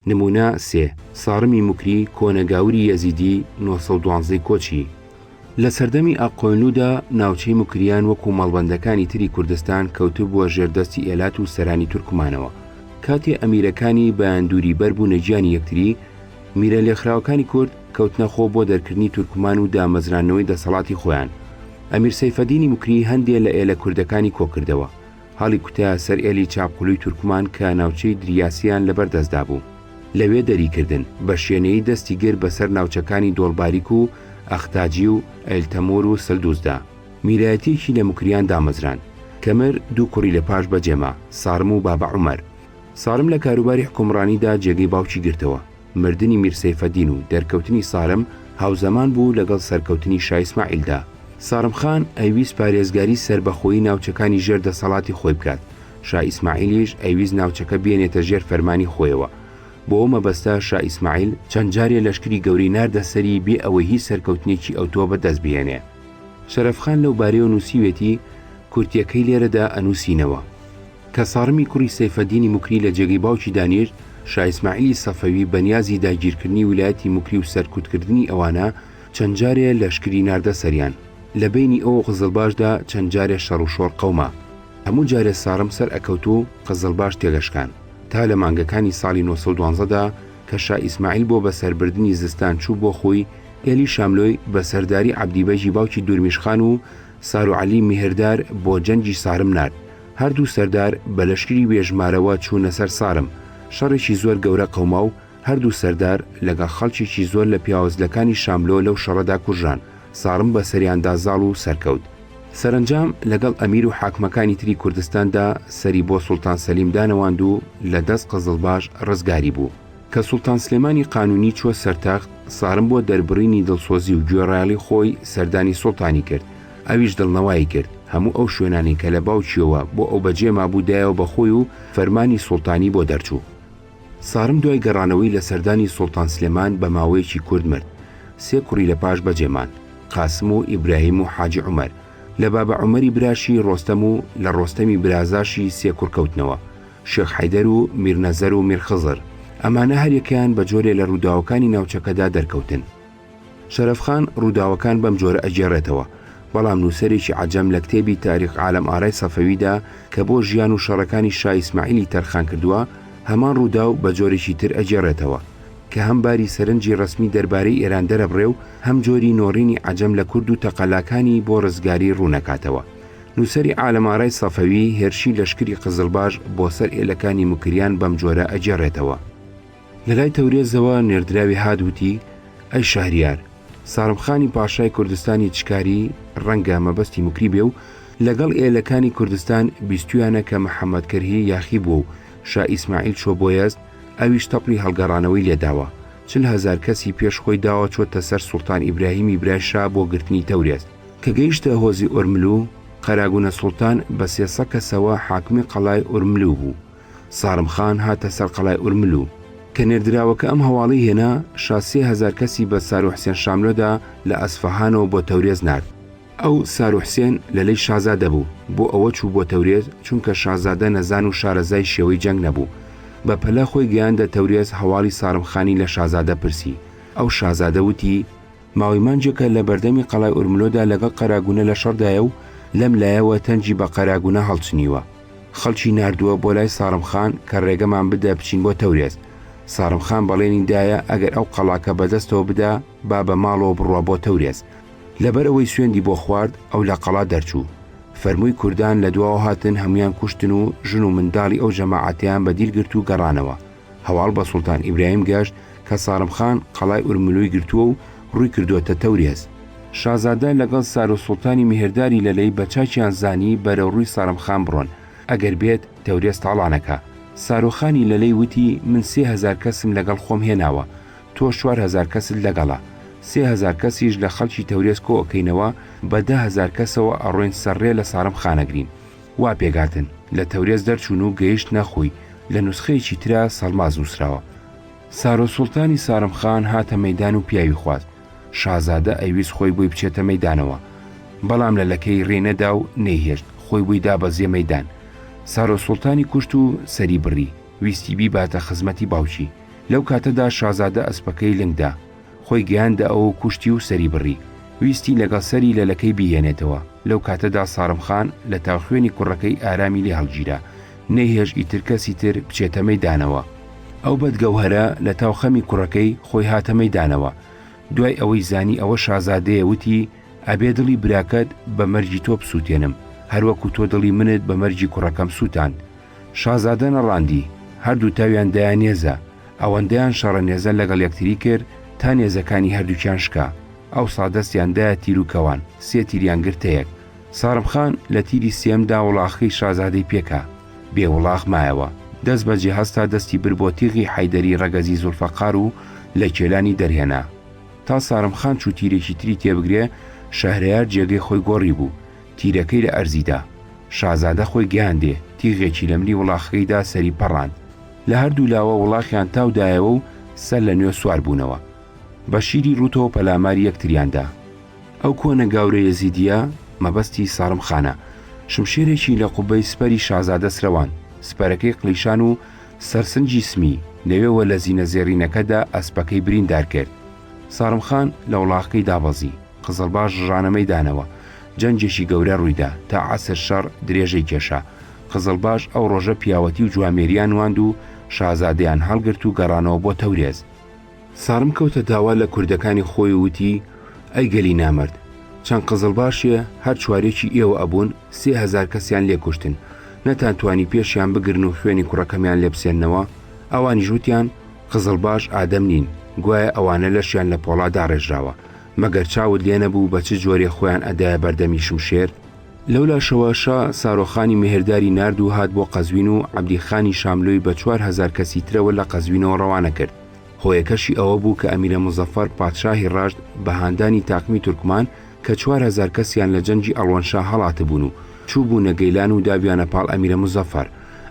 نمونە 3 سارمی موکری کۆنەگاوری یەزیدی 912 کۆچی. لە سەردەمی ئاقۆینلوودا ناوچەی موکریان وەکو مەڵبەندەکانی تری کوردستان کەوتو بووە ژێردەستی ئێلات و سەرانی تورکمانەوە. کاتێ ئەمیرەکانی بەیاندوری بەربوو نەجیانی یەکتری، میرە لێخراوەکانی کورد کەوتنەخۆ بۆ دەرکردنی تورکمان و دامەزرانەوەی دەسەڵاتی خۆیان. ئەمیر سەیفەدینی موکری هەندێک لە ئێلە کوردەکانی کۆکردەوە، هەڵی کوتایە سەر ئێلی چاپقولوی تورکمان کە ناوچەی دریاسیان لەبەردەستدا بوو. لەوێ دەریکردن بە شوێنەی دەستی گر بەسەر ناوچەکانی دۆڵباریک و ئەختاجی و ئەلتەمۆر و سەلدوزدا. میرایەتێکی لە موکریان دامەزران. کەمر دوو کوڕی لە پاش بەجێما، سارم و بابە عومەر. سارم لە کاروباری حکومڕانیدا جێگەی باوکی گرتەوە. مردنی میر سەیفەدین و دەرکەوتنی سارم هاوزەمان بوو لەگەڵ سەرکەوتنی شای ئیسماعیلدا. سارم خان ئەیویست پارێزگاری سربەخۆیی ناوچەکانی ژێر دەسەڵاتی خۆی بکات. شای ئیسماعیلیش ئەیویست ناوچەکە بێنێتە ژێر فەرمانی خۆیەوە. بۆ ئەو مەبەستە شای ئیسماعیل چەند جارێ لەشکری گەورەی ناردە سەری بێ ئەوەی هیچ سەرکەوتنێکی ئەوتۆ بەدەست بێنێ. شەرەفخان لەو بارەیەوە نووسیوێتی کورتیەکەی لێرەدا ئەنووسینەوە کە سارمی کوڕی سەیفەدینی موکری لە جێگەی باوکی دانیشت. شای ئیسماعیلی سەفەوی بەنیازی داگیرکردنی ویلایەتی موکری و سەرکوتکردنی ئەوانە چەند جارێ لەشکری ناردە سەریان. لە بینی ئەو قزڵباشدا چەند جارێ شەڕ و شۆڕ قەوما. هەموو جارێ سارم سەر ئەکەوت و قزڵباش تێگەشکان تا لە مانگەکانی ساڵی 912دا کە شای ئیسماعیل بۆ بەسەربردنی زستان چوو بۆ خۆی، ئێلی شاملۆی بە سەرداری عەبدیبەژی باوکی دوورمیشخان و ساروعەلی میهردار بۆ جەنگی سارم نارد. هەردوو سەردار بە لەشکری بێژمارەوە چوونە سەر سارم. شەڕێکی زۆر گەورە قەوما و هەردوو سەردار لەگەڵ خەڵکێکی زۆر لە پیاوەزلەکانی شاملۆ لەو شەڕەدا کوژران. سارم بە سەریاندا زاڵ و سەرکەوت. سەرنجام لەگەڵ ئەمیر و حاکمەکانی تری کوردستاندا سەری بۆ سوڵتان سەلیم دانەواند و لە دەست قزڵباش ڕزگاری بوو. کە سوڵتان سلێمانی قانونی چوە سەرتەخت، سارم بۆ دەربڕینی دڵسۆزی و گوێڕایەڵی خۆی سەردانی سوڵتانی کرد. ئەویش دڵنەوایی کرد هەموو ئەو شوێنانی کە لە باوکیەوە بۆ ئەو بەجێ مابوودایەوە بەخۆی و فەرمانی سوڵتانی بۆ دەرچوو. سارم دوای گەڕانەوەی لە سەردانی سوڵتان سلێمان بە ماوەیەکی کورد مرد. 3 کوڕی لە پاش بەجێمان، قاسم و ئیبراهیم و حاجی عومەر. لە بابە عومەری براشی ڕۆستەم و لە ڕۆستەمی برازاشی 3 کوڕ کەوتنەوە، شێخ حەیدەر و میرنەزەر و میرخزر. ئەمانە هەریەکیان بە جۆرێ لە ڕووداوەکانی ناوچەکەدا دەرکەوتن. شەرەفخان ڕووداوەکان بەم جۆرە ئەجێڕێتەوە، بەڵام نووسەرێکی عەجەم لە کتێبی تاریخ عالەم ئارای سەفەویدا کە بۆ ژیان و شەڕەکانی شای ئیسماعیلی تەرخان کردووە، هەمان ڕووداو بە جۆرێکی تر ئەجێڕێتەوە کە هەم باری سەرنجی ڕسمی دەربارەی ئێران دەرەبڕێ و هەم جۆری نۆڕینی عەجەم لە کورد و تەقەلاکانی بۆ ڕزگاری ڕوونەکاتەوە. نووسەری عالەم ئارای سەفەوی هێرشی لەشکری قزڵباش بۆ سەر ئێلەکانی موکریان بەم جۆرە ئەجێڕێتەوە. لەلای تەورێزەوە نێردراوی هادووتی: ئەی شەهریار، سارمخانی پاشای کوردستانی چکاری ڕەنگە مەبەستی موکری بێ و لەگەڵ ئێلەکانی کوردستان بیستویانە کە محەممەد کەرهی یاخی بوو و شا ئیسماعیل چۆ بۆ یەزد، ئەویش تەپڵی هەڵگەڕانەوەی لێداوە. 40,000 کەسی پێش خۆی داوە چۆتە سەر سوڵتان ئیبراهیمی برایشا بۆ گرتنی تەورێز. کە گەیشتە هۆزی ئۆرملو، قەراگونە سوڵتان بە 300 کەسەوە حاکمی قەڵای ئۆرملو بوو. سارمخان هاتە سەر قەڵای ئۆرملو. کە نێردراوەکە ئەم هەواڵی هێنا، شا 3000 کەسی بە ساروحسێن شاملۆدا لە ئەسفەهانەوە بۆ تەورێز نارد. ئەو ساروحسێن لەلەی شازادە بوو، بۆ ئەوە چوو بۆ تەورێز چونکە شازادە نەزان و شارەزای شێوەی جەنگ نەبوو. بە پەلا خۆی گەیاندە تەورێز هەواڵی سارمخانی لە شازادە پرسی. ئەو شازادە وتی: ماوەی مانجێکە لە بەردەمی قەڵای ئۆرملۆدا لەگەڵ قەراگونە لە شەڕدایە و لەم لایەوە تەنجی بە قەراگونە هەڵچنیوە. خەڵکی ناردووە بۆ لای سارمخان کە ڕێگەمان بدە بچین بۆ تەورێز. سارمخان بەڵێنی دایە ئەگەر ئەو قەڵاکە بەدەستەوە بدا با بە ماڵەوە بڕوە بۆ تەورێز. لەبەر ئەوەی سوێندی بۆ خوارد، ئەو لە قەڵا دەرچوو. فەرمووی کوردان لە دواوە هاتن هەمویان کوشتن و ژن و منداڵی ئەو جەماعەتیان بەدیل گرت و گەڕانەوە. هەواڵ بە سوڵتان ئیبراهیم گەشت کە سارمخان قەڵای ئورملوی گرتووە و ڕووی کردووەتە تەورێز. شازادە لەگەڵ سار و سوڵتانی میهرداری لەلەی بە چاکیان زانی بەرەو ڕووی سارمخان بڕۆن، ئەگەر بێت تەورێز تاڵانەکە. ساروخانی لەلەی وتی: من 3000 کەسم لەگەڵ خۆم هێناوە، تۆ 4000 کەست لەگەڵە. 3000 کەسیش لە خەڵکی تەورێز کۆ ئەکەینەوە، بە 10,000 کەسەوە ئەڕۆین سەرڕێ لە سارمخانەگرین. وا پێگاتن لە تەورێز دەرچوون و گەیشت نەخۆی لە نوسخەیەکی ترا سەڵماز نووسراوە. سارۆ سوڵتانی سارمخان هاتە مەیدان و پیاوی خواست. شازادە ئەیویست خۆی بووی بچێتە مەیدانەوە، بەڵام لە لەکەی ڕێنەدا و نەیهێشت، خۆی بووی دا بەزیە مەیدان. سارۆ سوڵتانی کوشت و سەری بڕی، ویستی بیباتە خزمەتی باوکی. لەو کاتەدا شازادە ئەسپەکەی لنگدا خۆی گەیاندە ئەوە کوشتی و سەری بڕی ویستی لەگەڵ سەری لەلەکەی بیهێنێتەوە. لەو کاتەدا سارمخان لە تاوخوێنی کوڕەکەی ئارامی لێ هەڵگیرا نەیهێژ ئیتر کەسی تر بچێتە مەیدانەوە. ئەو بەدگەوهرە لە تاوخەمی کوڕەکەی خۆی هاتە مەیدانەوە. دوای ئەوەی زانی ئەوە شازادەیە وتی ئەبێ دڵی براکەت بە مەرجی تۆ بسووتێنم هەروەکو تۆ دڵی منت بە مەرجی کوڕەکەم سووتان. شازادە نەڕاندی، هەردوو تاویان دایان نێزە، ئەوەندەیان شەڕە نێزە لەگەڵ یەکتری کرد تا نێزەکانی هەردووکیان شکا. ئەو سادەستیاندایە تیر و کەوان، سێ تیریان گرتەیەک. سارمخان لە تیری سێمدا وڵاخی شازادەی پێکا، بێوڵاخ مایەوە. دەست بەجێ هەستا دەستی بر بۆ تیغی حەیدەری ڕەگەزی زولفەقار و لە کێلانی دەرهێنا. تا سارمخان چوو تیرێکی تری تێبگرێ، شەهرەیار جێگەی خۆی گۆڕی بوو، تیرەکەی لە ئەرزیدا. شازادە خۆی گەیاندێ، تیغێکی لە ملی وڵاخەکەیدا سەری پەڕاند. لە هەردوو لاوە وڵاخیان تاودایەوە و سەر لە نوێ سوار بوونەوە. بە شیری ڕوتەوە پەلاماری یەکتریاندا. ئەو کۆنە گاورە یەزیدیە مەبەستی سارمخانە. شمشێرێکی لە قوبەی سپەری شازادە سرەوان، سپەرەکەی قلیشان و سەرسنجی سمی لەوێوە لە زینە زێڕینەکەدا ئەسپەکەی بریندار کرد. سارمخان لە وڵاقەکەی دابەزی، قزڵباش ژانەمەی دانەوە. جەنجێکی گەورە ڕوویدا تا عەسر شەڕ درێژەی کێشا. قزڵباش ئەو ڕۆژە پیاوەتی و جوامێریان واند و شازادەیان هەڵگرت و گەڕانەوە بۆ تەورێز. سارم کەوتە داوا لە کوردەکانی خۆی وتی ئەی گەلی نامرد، چەند قزڵباشیە هەر چوارێکی ئێوە ئەبوون 3000 کەسیان لێکوشتن، نەتانتوانی پێشیان بگرن و خوێنی کوڕەکەمیان لێبسێننەوە. ئەوانی ژووتیان قزڵباش ئادەم نین، گوایە ئەوانە لەشیان لە پۆڵادا ڕێژراوە، مەگەر چاوت لێ نەبوو بە چ جۆرێ خۆیان ئەدایە بەردەمی شمشێر. لەولا شەواشا سارۆخانی مێهرداری نرد و هات بۆ قەزوین و عەبدیخانی شاملۆی بە 4000 کەسی ترەوە لە قەزوینەوە ڕەوانە کرد. هۆیەکەشی ئەوە بوو کە ئەمیرە مزەفەر پادشاهی ڕاشد بە هاندانی تاقمی تورکمان کە 4000 کەسیان لە جەنجی ئەڵوانشا هەڵاتە بوون و چوو بوونە گەیلان و دابیانە پاڵ ئەمیرە مزەفەر.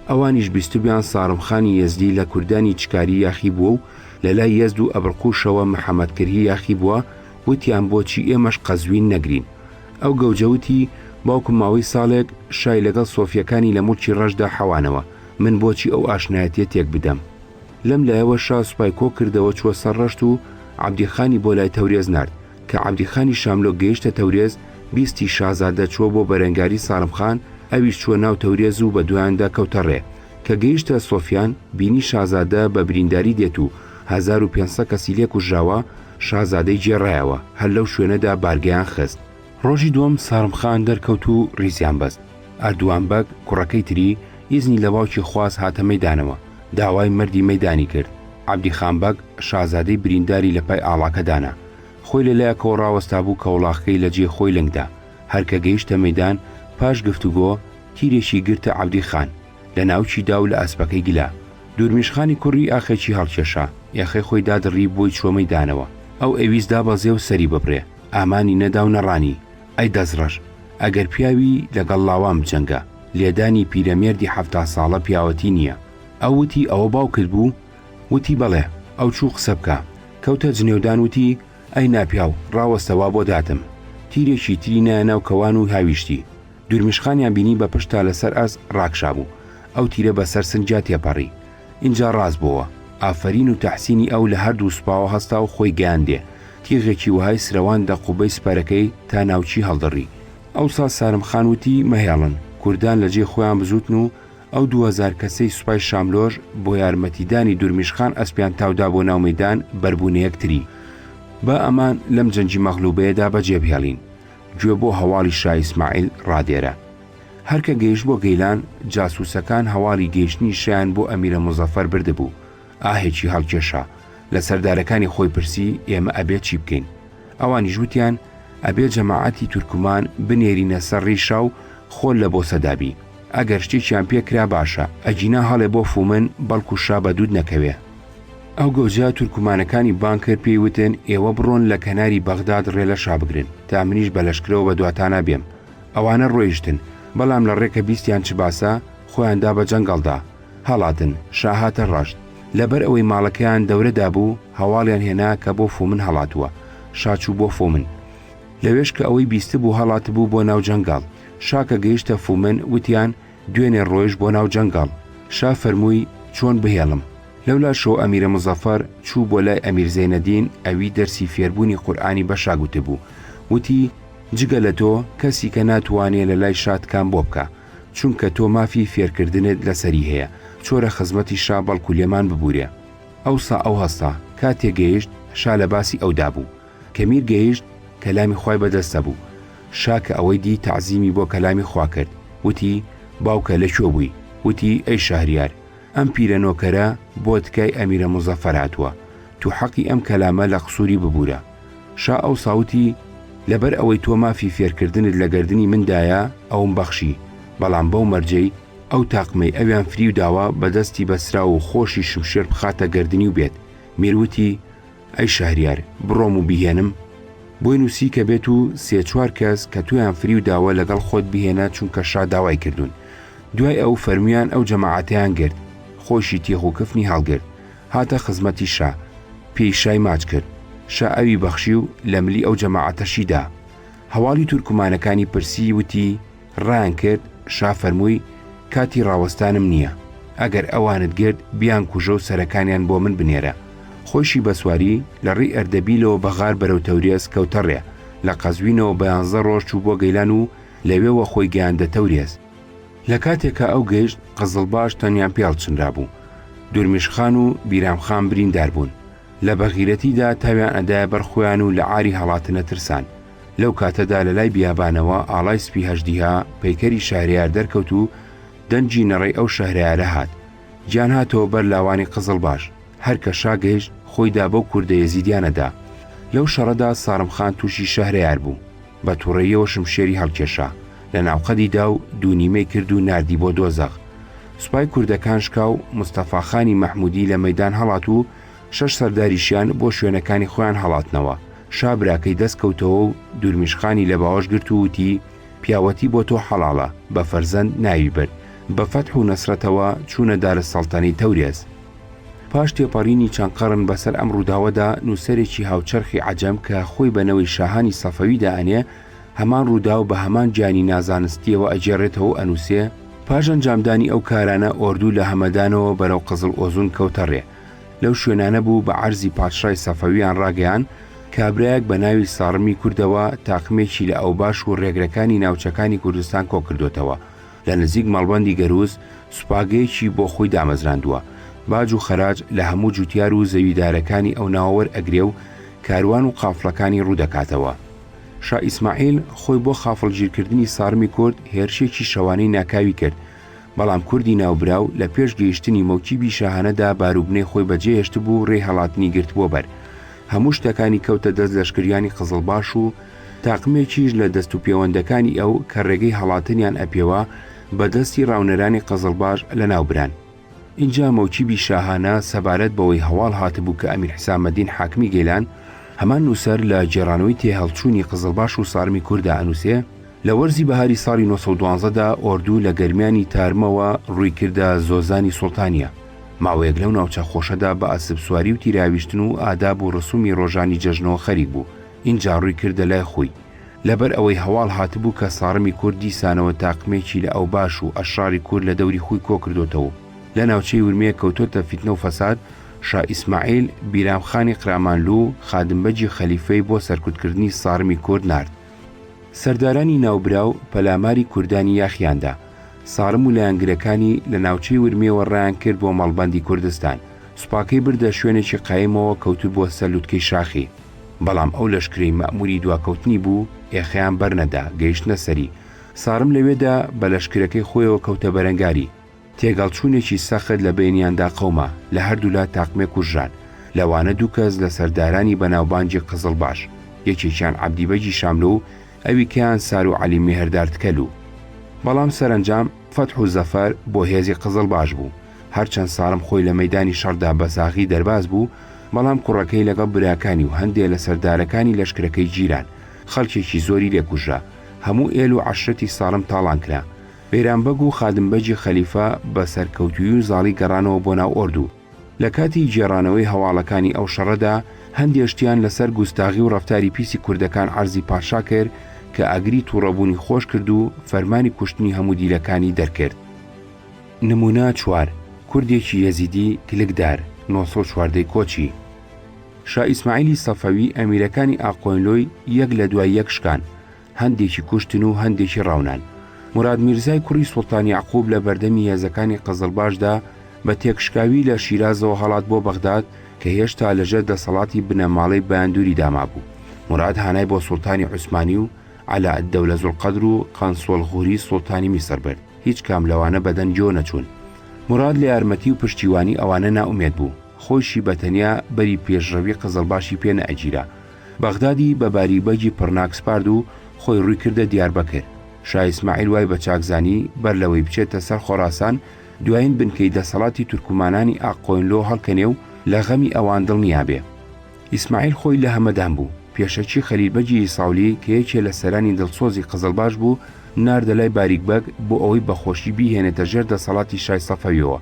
ئەوانیش بیستوبیان سارمخانی یەزدی لە کوردانی چکاری یاخی بووە و لە لای یەزد و ئەبرقوشەوە محەممەدکرهی یاخی بووە، وتیان بۆچی ئێمەش قەزوین نەگرین. ئەو گەوجەوتی باوکم ماوەی ساڵێک شای لەگەڵ سۆفیەکانی لە مورچی ڕەشدا حەوانەوە، من بۆچی ئەو ئاشنایەتیە تێک بدەم. لەم لایەوە شا سوپای کۆ کردەوە چوە سەر ڕەشت و عەبدیخانی بۆ لای تەورێز نرد کە عەبدیخانی شاملۆ گەیشتە تەورێز. بیستی شازادە چوە بۆ بەرەنگاری سارمخان، ئەویش چوە ناو تەورێز و بە دوایاندا کەوتە ڕێ. کە گەیشتە سۆفیان بینی شازادە بە برینداری دێت و 1500 کەسی لێکوژراوە. شازادەی جێڕایەوە، هەر لەو شوێنەدا بارگەیان خست. ڕۆژی دووەم سارمخان دەرکەوت و ڕیزیان بەست. ئەردوان بەگ کوڕەکەی تری ئیزنی لە باوکی خواست هاتە مەیدانەوە، داوای مردی مەیدانی کرد. عەبدیخان بەگ شازادەی برینداری لە پای ئاڵاکەدانا، خۆی لەلایەکەوە ڕاوەستا بوو کە وڵاخەکەی لە جێ خۆی لنگدا. هەرکە گەیشتە مەیدان پاش گفتوگۆ تیرێکی گرتە عەبدیخان لە ناوچیدا و لە ئەسپەکەی گلا. دوورمیشخانی کوڕی ئاخێکی هەڵکێشا، یاخەی خۆی دادڕی بۆی چوە مەیدانەوە. ئەو ئەویست دابەزێ و سەری ببڕێ، ئامانی نەدا و نەڕانی. ئەی دەزڕەش، ئەگەر پیاوی لەگەڵ لاوام بجەنگە، لێدانی پیرەمێردی 70 ساڵە پیاوەتی نییە. ئەو وتی ئەوە باوکت بوو؟ وتی بەڵێ. ئەو چوو قسە بکە، کەوتە جنێودان وتی ئەی ناپیاو ڕاوەستەوا بۆ داتم. تیرێکی تری نایە ناو کەوان و هاویشتی. دوورمیشخانیان بینی بە پشتا لەسەر ئەس ڕاکشا بوو، ئەو تیرە بەسەر سنجا تێپەڕی. اینجا ڕاست بووە، ئافرین و تەحسینی ئەو لە هەردوو سوپاوە هەستا و خۆی گەیاندێ. تیغێکی وهای سرەوان دە قوبەی سپەرەکەی تا ناوچی هەڵدڕی. ئەوسا سارمخان وتی مەهێڵن، کوردان لە جێ خۆیان بزوتن و ئەو 2000 کەسەی سوپای شاملۆژ بۆ یارمەتیدانی دوورمیشخان ئەسپیان تاودا بۆ ناو مەیدان بەربوونەیەکتری. با ئەمان لەم جەنجی مەغلوبەیەدا بەجێبهێڵین. گوێ بۆ هەواڵی شای ئیسماعیل ڕادێرە. هەرکە گەیشت بۆ گەیلان، جاسووسەکان هەواڵی گەیشتنی شایان بۆ ئەمیرە مزەفەر بردبوو. ئاهێکی هەڵکێشا، لە سەردارەکانی خۆی پرسی ئێمە ئەبێت چی بکەین. ئەوانی ژووتیان ئەبێت جەماعەتی تورکمان بنێرینە سەر ڕیشا و خۆل لە بۆ سەدابی. ئەگەر شتێکیان پێکرا باشە، ئەجینا هەڵێ بۆ فومن بەڵکو شا بە دوود نەکەوێ. ئەو گەوجە تورکمانەکانی بان کرد پێی وتن ئێوە بڕۆن لە کەناری بەغداد ڕێ لە شا بگرن تا منیش بە لەشکرەوە بە دواتانە بێم. ئەوانە ڕۆیشتن، بەڵام لە ڕێکە بیستیان چ باسە خۆیاندا بە جەنگەڵدا هەڵاتن. شاهاتە ڕاشت، لەبەر ئەوەی ماڵەکەیان دەورەدا بوو هەواڵیان هێنا کە بۆ فومن هەڵاتووە. شاچوو بۆ فومن، لەوێش کە ئەوەی بیستە بوو هەڵات بوو بۆ ناو جەنگاڵ. شاکە گەیشتە فومن وتیان دوێنێ ڕۆیش بۆ ناو جەنگاڵ. شا فەرمووی چۆن بهێڵم، لەولا شۆ ئەمیرە مزەفەر چوو بۆ لای ئەمیر زەینەدین ئەوی دەرسی فێربوونی قورئانی بەشاگوتە بوو. وتی جگە لە تۆ کەسی کە ناتوانێت لە لای شادکان بۆ بکە، چونکە تۆ مافی فێرکردنت لەسەری هەیە، چۆرە خزمەتی شا بەڵکو لێمان ببوورێ. ئەوسا ئەو هەستا کاتێک گەیشت شا لە باسی ئەودا بوو. کە میر گەیشت کەلامی خوای بەدەستە بوو. شا کە ئەوەی دی تەعزیمی بۆ کەلامی خوا کرد. وتی باوکە لەکوێ بووی؟ وتی ئەی شەهریار، ئەم پیرە نۆکەرە بۆ تکای ئەمیرە مزەفەر هاتووە، تو حەقی ئەم کەلامە لە قسووری ببوورە. شا ئەو ساوتی لەبەر ئەوەی تۆ مافی فێرکردنت لە گەردنی مندایە ئەوم بەخشی، بەڵام بەو مەرجەی ئەو تاقمەی ئەویان فری و داوە بەدەستی بەسرا و خۆشی شمشێر بخاتە گەردنی و بێت. میروتی ئەی شەهریار، بڕۆم و بیهێنم؟ بۆی نووسی کە بێت و 3-4 کەس کە تویان فری و داوە لەگەڵ خۆت بهێنە، چونکە شا داوای کردوون. دوای ئەو فەرمیان ئەو جەماعەتیان گرت، خۆشی تێخ و کفنی هەڵگرت، هاتە خزمەتی شا، پێی شای ماچ کرد. شا ئەوی بەخشی و لە ملی ئەو جەماعەتەشیدا. هەواڵی تورکمانەکانی پرسی، وتی ڕایان کرد. شا فەرمووی کاتی ڕاوەستانم نییە، ئەگەر ئەوانت گرت بیان کوژە و سەرەکانیان بۆ من بنێرە. خۆشی بەسواری لە ڕێی ئەردەبیلەوە بەغار بەرەو تەورێز کەوتە ڕێ، لە قەزوینەوە بە 11 ڕۆژ چوو بۆ گەیلان و لەوێوە خۆی گەیاندە تەورێز. لە کاتێکە ئەو گەیشت قزڵباش تەنیان پێڵچنرا بوو. دوورمیشخان و بیرامخان بریندار بوون. لە بەغیرەتیدا تاویان ئەدایە بەرخۆیان و لە عاری هەڵاتنە ترسان. لەو کاتەدا لە لای بیابانەوە ئاڵای سپی هەژدیها پەیکەری شارێیار دەرکەوت و دەنجی نەڕێی ئەو شەهرەیارە هات. گیان هاتەوە بەر لاوانی قزڵباش. هەر کە شا گەیشت خۆیدا بەو کوردە یەزیدیانەدا. لەو شەڕەدا سارمخان تووشی شەهرەیار بوو. بە تووڕەیەوە شمشێری هەڵکێشا، لە ناوقەدیدا و دوونیمەی کرد و ناردی بۆ دۆزەخ. سوپای کوردەکان شکا و مستەفاخانی مەحمودی لە مەیدان هەڵات و 6 سەرداریشیان بۆ شوێنەکانی خۆیان هەڵاتنەوە. شا براکەی دەستکەوتەوە و دوورمیشخانی لە باوەش گرت و وتی پیاوەتی بۆ تۆ حەڵاڵە، بە فەرزەند ناوی برد. بە فەتح و نەسرەتەوە چوونە دارەسەڵتەنەی تەورێز. پاش تێپەڕینی چەند قەڕن بەسەر ئەم ڕووداوەدا نووسەرێکی هاوچەرخی عەجەم کە خۆی بەنەوەی شاهانی سەفەویدا ئەنێ، هەمان ڕوودا و بە هەمان جانی نازانستیەوە ئەجێڕێتەوە و ئەنووسێ پاش ئەنجامدانی ئەو کارانە ئۆردوو لە هەمەدانەوە بەرەو قزڵ ئۆزون کەوتە ڕێ. لەو شوێنانە بوو بە عەرزی پادشای سەفەویان ڕاگەیان کابرایەک بە ناوی سارمی کوردەوە تاقمێکی لە ئەو باش و ڕێگرەکانی ناوچەکانی کوردستان کۆ کردوتەوە. لە نزیک مەڵبەندی گەروس سوپاگەیەکی بۆ خۆی دامەزراندووە. باج و خەراج لە هەموو جوتیار و زەویدارەکانی ئەو ناوەوەر ئەگرێ و کاروان و قافڵەکانی ڕوودەکاتەوە. شا ئیسماعیل خۆی بۆ خافڵگیرکردنی سارمی کورد هێرشێکی شەوانەی ناکاوی کرد، بەڵام کوردی ناوبراو لە پێش گەیشتنی مەوکیبی شاهانەدا باروبنەی خۆی بەجێهێشت بوو ڕێ هەڵاتنی گرتبووە بەر. هەموو شتەکانی کەوتە دەست لەشکریانی قزڵباش و تاقمێکیش لە دەست و پەیوەندەکانی ئەو کە ڕێگەی هەڵاتنیان ئەپێوە بەدەستی ڕاونەرانی قزڵباش لە ناوبران. اینجا مەوکیبی شاهانە سەبارەت بەوەی هەواڵ هاتبوو کە ئەمیر حسامەدین حاکمی گەیلان هەمان نووسەر لە جێڕانەوەی تێهەڵچوونی قزڵباش و سارمی کووردا ئەنووسێ لە وەرزی بەهاری ساڵی 1912دا ئۆردوو لە گەرمیانی تارمەوە ڕووی کردە زۆزانی سوڵتانیە. ماوەیەک لەو ناوچە خۆشەدا بە ئەسب سواری و تیراویشتن و ئاداب و ڕسومی ڕۆژانی جەژنەوە خەریک بوو. اینجا ڕووی کردە لای خۆی لەبەر ئەوەی هەواڵ هاتبوو کە سارمی کورد دیسانەوە تاقمێکی لە ئەو باش و ئەشاری کورد لە دەوری خۆی کۆ کردوتەوە. لە ناوچەی ورمێ کەوتۆتە فیتنە و فەساد. شا ئیسماعیل بیرامخانی قرامانلوو خادمبەجی خەلیفەی بۆ سەرکوتکردنی سارمی کورد نارد. سەردارانی ناوبراو پەلاماری کوردانی یاخیاندا. سارم و لایەنگرەکانی لە ناوچەی ورمێوە ڕایان کرد بۆ مەڵبەندی کوردستان. سوپاکەی بردە شوێنێکی قایمەوە کەوتو بۆ سەلووتکەی شاخی. بەڵام ئەو لەشکرەی مەئموری دواکەوتنی بوو ئێخەیان بەرنەدا گەیشتنە سەری. سارم لەوێدا بە لەشکرەکەی خۆیەوە کەوتە بەرەنگاری. تێگەڵچوونێکی سەخت لە بینیاندا قەوما لە هەردوو لا تاقمێ کوژران. لەوانە دوو کەس لە سەردارانی بەناوبانجی قزڵباش، یەکێکیان عەبدیبەجی شاملۆ و ئەوی کەیان سار و عەلی مێهردارتکەلو. بەڵام سەرنجام فەتح و زەفەر بۆ هێزی قزڵباش بوو. هەرچەند سارم خۆی لە مەیدانی شەڕدا بەساغی دەرباز بوو، بەڵام کوڕەکەی لەگەڵ براکانی و هەندێک لە سەردارەکانی لەشکرەکەی جیران خەڵکێکی زۆری لێکوژرا. هەموو ئێل و عەشرەتی سارم تاڵان کرا. بەیرانبەگ و خادمبەجی خەلیفە بە سەرکەوتوی و زاڵی گەڕانەوە بۆ ناو ئۆردوو. لە کاتی جێڕانەوەی هەواڵەکانی ئەو شەڕەدا هەندێشتیان لەسەر گوستاغی و ڕەفتاری پیسی کوردەکان عەرزی پاشا کرد کە ئەگری تووڕەبوونی خۆش کرد و فەرمانی کوشتنی هەموو دیلەکانی دەرکرد. نمونە 4 کوردێکی یەزیدی کلکدار 1940 کۆچی. شا ئیسماعیلی سەفەوی ئەمیرەکانی ئاقۆنلۆی یەک لە دوای یەک شکان، هەندێکی کوشتن و هەندێکی ڕاونان. موراد میرزای کوڕی سوڵتان یعقوب لە بەردەمی هێزەکانی قزڵباشدا بە تێکشکاوی لە شیرازەوە هەڵات بۆ بەغداد کە هێشتا لەژێر دەسەڵاتی بنەماڵەی بەیاندوری داما بوو. موراد هانای بۆ سوڵتانی عوسمانی و عەلا ئەددەولە زولقەدر و قەنسۆڵ غوری سوڵتانی میسر برد. هیچ کام لەوانە بەدەن جۆ نەچوون. موراد لە یارمەتی و پشتیوانی ئەوانە ناومێد بوو، خۆشی بەتەنیا بەری پێشڕەوی قزڵباشی پێ نەئەگیرا. بەغدادی بە باریبەجی پڕناک سپارد و خۆی ڕووی کردە دیاربەکر. شا ئیسماعیل وای بە چاکزانی بەر لەوەی بچێتە سەر خۆراسان دوایین بنکەی دەسەڵاتی تورکمانانی ئاقۆنلۆ هەڵکەنێ و لە غەمی ئەوان دڵنیابێ. ئیسماعیل خۆی لە هەمەدان بوو. پێشەچی خەلیلبەجی ساولی کە یەکێ لە سەرانی دڵسۆزی قزڵباش بوو ناردە لای باریکبەگ بۆ ئەوەی بەخۆشی بیهێنێتە ژێر دەسەڵاتی شای سەفەویەوە.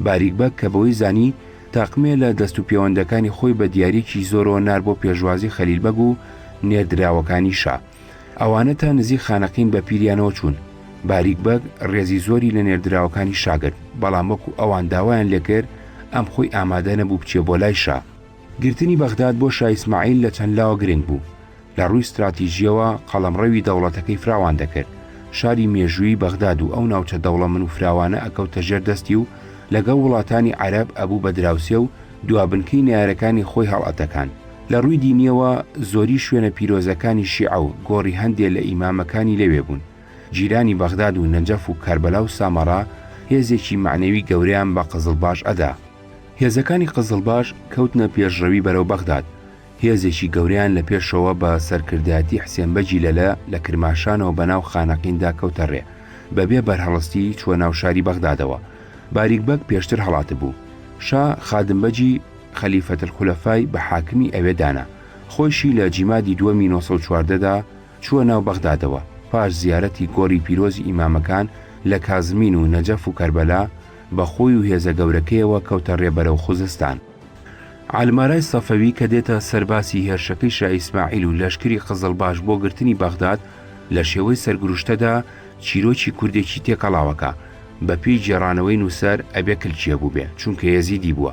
باریکبەگ کە بەوەی زانی تاقمێ لە دەست و پەیوەندەکانی خۆی بە دیاریکی زۆرەوە نار بۆ پێشوازی خەلیلبەگ و نێردراوەکانی شا. ئەوانە تا نزیک خانەقین بە پیریانەوە چوون. باریکبەگ ڕێزی زۆری لە نێردراوەکانی شاگرت، بەڵام وەکو ئەوان داوایان لێکرد ئەم خۆی ئامادە نەبوو بچێ بۆ لای شا. گرتنی بەغداد بۆ شا ئیسماعیل لە چەند لاوە گرنگ بوو. لە ڕووی استراتیژیەوە قەڵەمڕەوی دەوڵەتەکەی فراوان دەکرد. شاری مێژووی بەغداد و ئەو ناوچە دەوڵەمەند و فراوانە ئەکەوتە ژێر دەستی و لەگەڵ وڵاتانی عەرەب ئەبوو بە دراوسێ و دوابنکەی نارەکانی خۆی هەڵئەتەکان. لە ڕووی دینیەوە زۆری شوێنە پیرۆزەکانی شیعە و گۆڕی هەندێک لە ئیمامەکانی لەوێ بوون. جیرانی بەغداد و نەجەف و کەربەلا و سامەڕا هێزێکی معنەوی گەورەیان بە قزڵباش ئەدا. هێزەکانی قزڵباش کەوتنە پێشڕەوی بەرەو بەغداد. هێزێکی گەورەیان لە پێشەوە بە سەرکردایەتی حسێنبەجی لە کرماشانەوە بەناو خانەقیندا کەوتە ڕێ، بەبێ بەرهەڵستی چوە ناو شاری بەغدادەوە. باریکبەگ پێشتر هەڵاتە بوو. شا خادمبەجی خەلیفەت الخولەفای بە حاکمی ئەوێدانا. خۆشی لە جیمادی دووەمی 1940دا چووە ناو بەغدادەوە پاش زیارەتی گۆڕی پیرۆزی ئیمامەکان لە کازمین و نەجەف و کەربەلا بە خۆی و هێزە گەورەکەیەوە کەوتە ڕێبەرەو خوزستان. عالمارای سەفەوی کە دێتە سەرباسی هێرشەکەی شا ئیسماعیل و لەشکری قزڵباش بۆ گرتنی بەغداد لە شێوەی سەرگروشتەدا چیرۆکی کوردێکی تێکەڵاوەکە بە پێی جێڕانەوەی نووسەر ئەبێ کلچیە بوو بێ چونکە یەزیدی بووە.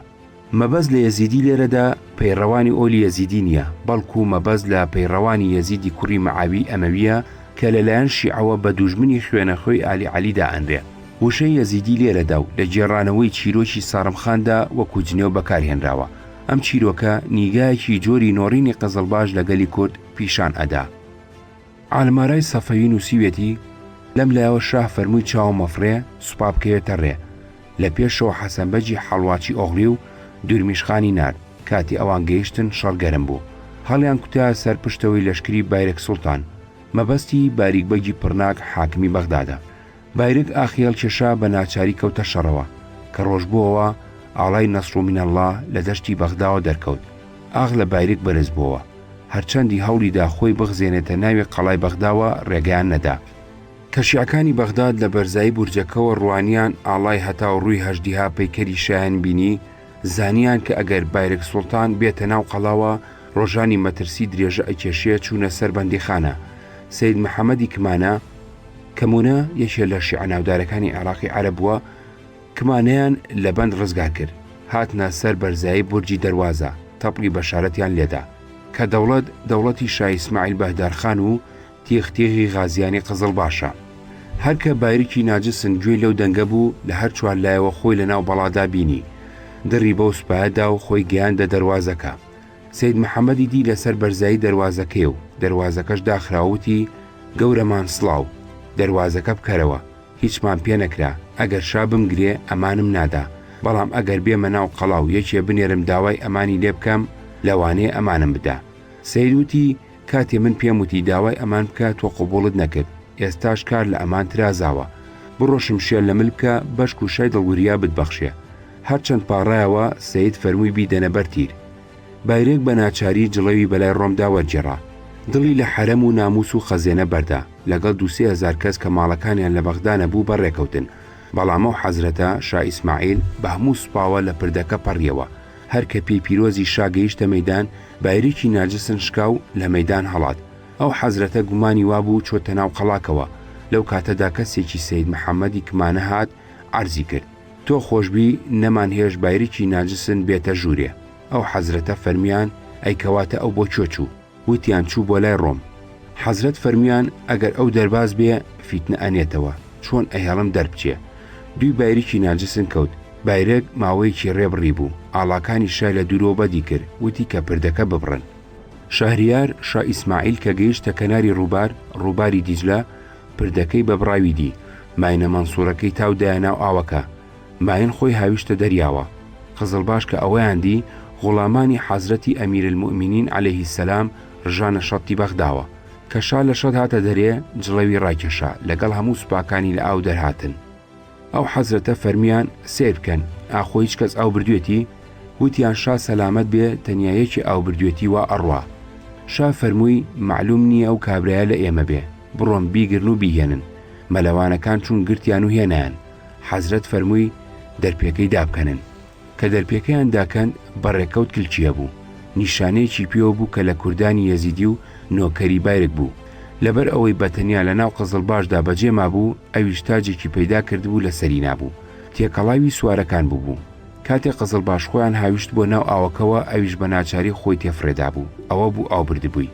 مەبەز لە یەزیدی لێرەدا پەیڕەوانی ئۆلی یەزیدی نییە، بەڵکو مەبەز لە پەیڕەوانی یەزیدی کوڕی مەعاوی ئەمەویە کە لەلایەن شیعەوە بە دوژمنی خوێنەخۆی ئالی عەلیدا ئەنرێ. وشەی یەزیدی لێرەدا و لە جێڕانەوەی چیرۆکی سارمخاندا وەکو جنێو بەکارهێنراوە. ئەم چیرۆکە نیگایەکی جۆری نۆڕینی قزڵباش لەگەلی کورد پیشان ئەدا. عالمارای سەفەوی نووسیوێتی لەم لایەوە شاه فەرمووی چاوە مەفرێ سوپا بکەوێتە ڕێ. لە پێشەوە حەسەنبەجی حەڵواچی ئۆغڵی و دوورمیشخانی نارد. کاتی ئەوان گەیشتن شەڕگەرم بوو. هەڵیان کوتایە سەر پشتەوەی لەشکری بایرەک سوڵتان. مەبەستی باریکبەگی پڕناک حاکمی بەغدادە. بایرەک ئاخیەڵ کێشا بە ناچاری کەوتە شەڕەوە کە ڕۆژ بووەوە ئاڵای نەسڕ و مینەڵڵا لە دەشتی بەغداوە دەرکەوت. ئاغ لە بایرەک بەرز بووەوە. هەرچەندی هەوڵیدا خۆی بغزێنێتە ناوی قەڵای بەغداوە ڕێگەیان نەدا. کەشیعەکانی بەغداد لە بەرزایی بورجەکەوە ڕوانیان ئاڵای هەتا و ڕووی هەژدیها پەیکەری شایان بینی، زانیان کە ئەگەر بایرەک سوڵتان بێتە ناو قەڵاوە ڕۆژانی مەترسی درێژە ئەکێشێ چوونە سەر بەندیخانە. سەید محەممەدی کمانە کەمونە یەکێ لە شیعە ناودارەکانی عێراقی عەرەب بووە، کمانەیان لە بەند ڕزگار کرد. هاتنە سەر بەرزایی بورجی دەروازە تەپڵی بەشارەتیان لێدا کە دەوڵەتی شای ئیسماعیل بەهدارخان و تێختێغی غازیانی قزڵباشە. هەرکە بایرێکی ناجسن گوێی لەو دەنگە بوو لە هەر چوار لایەوە خۆی لە ناو بەڵادا بینی. دڕی بەو سوپایەدا و خۆی گەیاندە دەروازەکە. سەید محەممەدی دی لەسەر بەرزایی دەروازەکەی و دەروازەکەش داخراوتی گەورەمان سڵاو، دەروازەکە بکەرەوە، هیچمان پێ نەکرا، ئەگەر شا بمگرێ ئەمانم نادا، بەڵام ئەگەر بێمە ناو قەڵاو یەکێ بنێرم داوای ئەمانی لێ بکەم لەوانەیە ئەمانم بدا. سەید وتی کاتێ من پێم وتی داوای ئەمان بکە تۆ قبوڵت نەکرد، ئێستاش کار لە ئەمان ترازاوە، بڕۆشم شێر لە مل بکە بەشک و شای دڵگوریا بتبەخشێ. هەرچەند پاڕایەوە سەید فەرمووی بیدەنە بەر تیر. بایرێک بە ناچاری جڵەوی بەلای ڕۆمدا وەرجێڕا. دڵی لە حەرەم و ناموس و خەزێنە بەردا لەگەڵ 2,000 کەس کە ماڵەکانیان لە بەغدا نەبوو بەڕێکەوتن. بەڵام ئەو حەزرەتە شا ئیسماعیل بە هەموو سوپاوە لە پردەکە پەڕیەوە. هەر کە پێی پیرۆزی شا گەیشتە مەیدان بایرێکی ناجسن شکاو لە مەیدان هەڵات. ئەو حەزرەتە گومانی وابوو چۆتە ناو قەڵاکەوە. لەو کاتەدا کەسێکی سەید محەممەدی کمانە هات عەرزی کرد تۆ خۆشببی نەمان هێش بایرێکی ناجسن بێتە ژوورێ. ئەو حەزرەتە فەرمیان ئەی کەواتە ئەو بۆ چۆچوو وتیان چوو بۆ لای ڕۆم. حەزرەت فەرمیان ئەگەر ئەو دەرباز بێ فیتنە ئەنێتەوە چۆن ئەهێڵم دەربچێ. دوی بایرێکی ناجسن کەوت. بایرێک ماوەیەکی ڕێبڕی بوو. ئاڵاکانی شای لە دوورۆ بەدی کرد وتی کە پردەکە ببڕن. شەهریار شا ئیسماعیل کە گەیشتە کەناری ڕووباری دیجلە پردەکەی بەبڕاوی دی. ماینە مەنسوورەکەی تاودایە ناو ئاوەکە. ماین خۆی هاویشتە دەریاوە. قزڵباش کە ئەوەیان دی غوڵامانی حەزرەتی ئەمیرالموئمینین عەلەیهی سەلام ڕژانە شەڕتی بەغداوە کە شا لە شەد هاتە دەرێ جڵەوی ڕاکێشا لەگەڵ هەموو سوپاکانی لە ئاو دەرهاتن. ئەو حەزرەتە فەرمیان سیر بکەن ئاخۆ هیچ کەس ئاو بردوێتی. وتیان شا سەلامەت بێ تەنیایەکی ئاو بردوێتی وا ئەڕوا. شا فەرمووی معلوم نییە ئەو کابرایە لە ئێمە بێ بڕۆن بیگرن و بیهێنن. مەلەوانەکان چوون گرتیان و هێنایان. حەزرەت فەرمووی دەرپێکەی دابکەنن. کە دەرپێکەیان داکەن بەڕێکەوت کلچیە بوو. نیشانەیەکی پێوە بوو کە لە کوردانی یەزیدی و نۆکەری بایرێک بوو. لەبەر ئەوەی بەتەنیا لە ناو قزڵباشدا بەجێ مابوو ئەویش تاجێکی پەیدا کردبوو لە سەری نابوو. تێکەڵاوی سوارەکان بوو. کاتێک قزڵباش خۆیان هاویشت بۆ ناو ئاوەکەوە ئەویش بە ناچاری خۆی تێفرێدا بوو. ئەوە بوو ئاو بردبووی.